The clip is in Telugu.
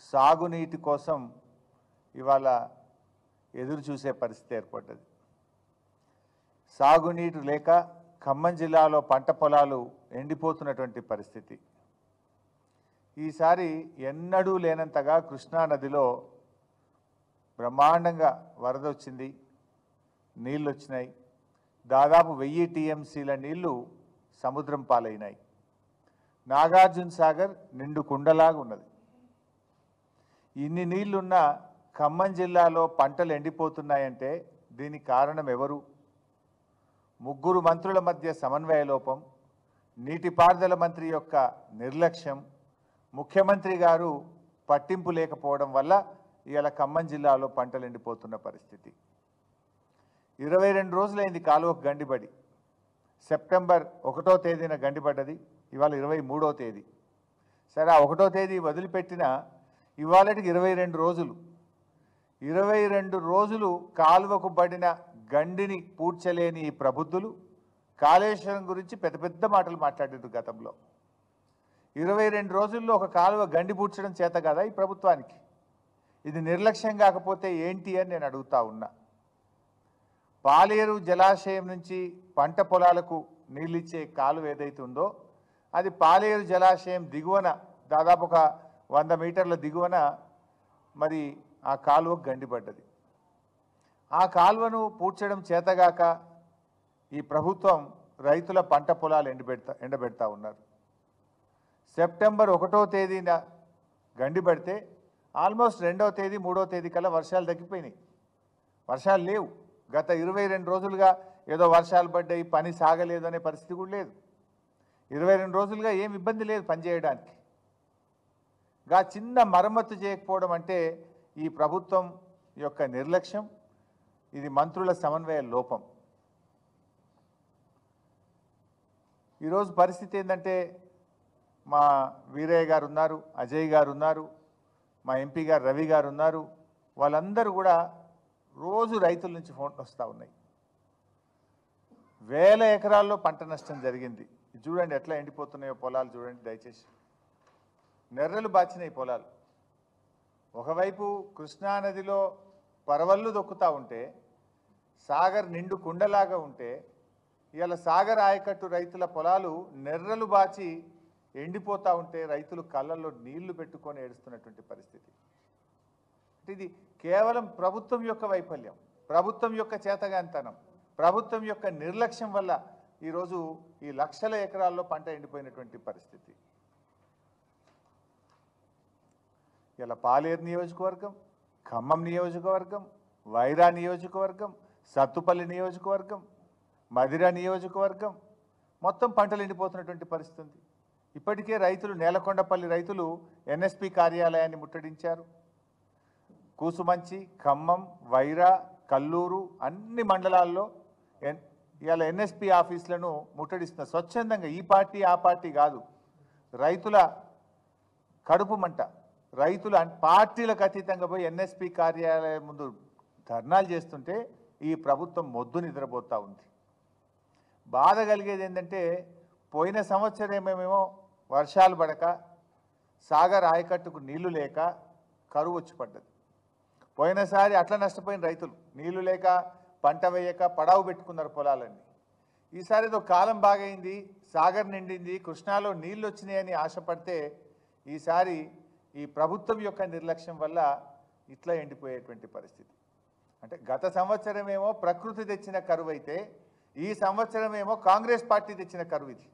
సాగునీటి కోసం ఇవాళ ఎదురు చూసే పరిస్థితి ఏర్పడ్డది. సాగునీరు లేక ఖమ్మం జిల్లాలో పంట పొలాలు ఎండిపోతున్నటువంటి పరిస్థితి. ఈసారి ఎన్నడూ లేనంతగా కృష్ణా నదిలో బ్రహ్మాండంగా వరద వచ్చింది, నీళ్ళు వచ్చినాయి. దాదాపు 1000 టీఎంసీల నీళ్లు సముద్రం పాలైనాయి. నాగార్జున సాగర్ నిండు కుండలాగా ఉన్నది. ఇన్ని నీళ్లున్న ఖమ్మం జిల్లాలో పంటలు ఎండిపోతున్నాయంటే దీనికి కారణం ఎవరు? 3 మంత్రుల మధ్య సమన్వయ లోపం, నీటిపారుదల మంత్రి యొక్క నిర్లక్ష్యం, ముఖ్యమంత్రి గారు పట్టింపు లేకపోవడం వల్ల ఇవాళ ఖమ్మం జిల్లాలో పంటలు ఎండిపోతున్న పరిస్థితి. 22 రోజులైంది కాలువకు గండిపడి. సెప్టెంబర్ 1వ తేదీన గండిపడ్డది, ఇవాళ 23వ తేదీ. సరే, ఆ 1వ తేదీ వదిలిపెట్టిన ఇవాళకి 22 రోజులు. 22 రోజులు కాలువకు పడిన గండిని పూడ్చలేని ఈ ప్రబుద్ధులు కాళేశ్వరం గురించి పెద్ద పెద్ద మాటలు మాట్లాడారు గతంలో. 22 రోజుల్లో ఒక కాలువ గండి పూడ్చడం చేత కదా ఈ ప్రభుత్వానికి? ఇది నిర్లక్ష్యం కాకపోతే ఏంటి అని నేను అడుగుతా ఉన్నా. పాలేరు జలాశయం నుంచి పంట పొలాలకు నీళ్ళిచ్చే కాలువ ఏదైతే ఉందో అది పాలేరు జలాశయం దిగువన దాదాపు ఒక 100 మీటర్ల దిగువన మరి ఆ కాలువకు గండిపడ్డది. ఆ కాలువను పూడ్చడం చేతగాక ఈ ప్రభుత్వం రైతుల పంట పొలాలు ఎండబెడతా ఉన్నారు. సెప్టెంబర్ 1వ తేదీన గండిపడితే ఆల్మోస్ట్ 2వ తేదీ 3వ తేదీ కల్లా వర్షాలు తగ్గిపోయినాయి. వర్షాలు లేవు. గత 22 రోజులుగా ఏదో వర్షాలు పడ్డాయి, పని సాగలేదు అనే పరిస్థితి కూడా లేదు. 22 రోజులుగా ఏం ఇబ్బంది లేదు పనిచేయడానికి. చిన్న మరమ్మతు చేయకపోవడం అంటే ఈ ప్రభుత్వం యొక్క నిర్లక్ష్యం, ఇది మంత్రుల సమన్వయ లోపం. ఈరోజు పరిస్థితి ఏంటంటే మా వీరయ్య గారు ఉన్నారు, అజయ్ గారు ఉన్నారు, మా ఎంపీ గారు రవి గారు ఉన్నారు. వాళ్ళందరూ కూడా రోజు రైతుల నుంచి ఫోన్లు వస్తూ ఉన్నాయి. 1000 ఎకరాల్లో పంట నష్టం జరిగింది. చూడండి ఎట్లా ఎండిపోతున్నాయో పొలాలు చూడండి దయచేసి. నెర్రలు బాచినాయి పొలాలు. ఒకవైపు కృష్ణానదిలో పరవళ్ళు దొక్కుతూ ఉంటే, సాగర్ నిండు కుండలాగా ఉంటే, ఇవాళ సాగర్ ఆయకట్టు రైతుల పొలాలు నెర్రలు బాచి ఎండిపోతూ ఉంటే రైతులు కళ్ళల్లో నీళ్లు పెట్టుకొని ఏడుస్తున్నటువంటి పరిస్థితి. ఇది కేవలం ప్రభుత్వం యొక్క వైఫల్యం, ప్రభుత్వం యొక్క చేతగాంతనం, ప్రభుత్వం యొక్క నిర్లక్ష్యం వల్ల ఈరోజు ఈ లక్షల ఎకరాల్లో పంట ఎండిపోయినటువంటి పరిస్థితి. ఇలా పాలేరు నియోజకవర్గం, ఖమ్మం నియోజకవర్గం, వైరా నియోజకవర్గం, సత్తుపల్లి నియోజకవర్గం, మధిర నియోజకవర్గం మొత్తం పంటలు ఎండిపోతున్నటువంటి పరిస్థితి ఉంది. ఇప్పటికే రైతులు, నేలకొండపల్లి రైతులు ఎన్ఎస్పి కార్యాలయాన్ని ముట్టడించారు. కూసుమంచి, ఖమ్మం, వైరా, కల్లూరు అన్ని మండలాల్లో ఇవాళ ఎన్ఎస్పి ఆఫీసులను ముట్టడిస్తున్న స్వచ్ఛందంగా. ఈ పార్టీ ఆ పార్టీ కాదు, రైతుల కడుపు మంట. రైతులు పార్టీలకు అతీతంగా పోయి ఎన్ఎస్పి కార్యాలయం ముందు ధర్నాలు చేస్తుంటే ఈ ప్రభుత్వం మొద్దు నిద్రపోతూ ఉంది. బాధ కలిగేది ఏంటంటే పోయిన సంవత్సరమేమో వర్షాలు పడక, సాగర్ ఆయకట్టుకు నీళ్లు లేక కరువు వచ్చి పడ్డది. పోయినసారి అట్లా నష్టపోయిన రైతులు నీళ్లు లేక పంట వేయక పడావు పెట్టుకున్నారు పొలాలన్నీ. ఈసారి ఏదో కాలం బాగైంది, సాగర్ నిండింది, కృష్ణాలో నీళ్ళు వచ్చినాయని ఆశపడితే ఈసారి ఈ ప్రభుత్వం యొక్క నిర్లక్ష్యం వల్ల ఇట్లా ఎండిపోయేటువంటి పరిస్థితి. అంటే గత సంవత్సరమేమో ప్రకృతి తెచ్చిన కరువు అయితే ఈ సంవత్సరమేమో కాంగ్రెస్ పార్టీ తెచ్చిన కరువు ఇది.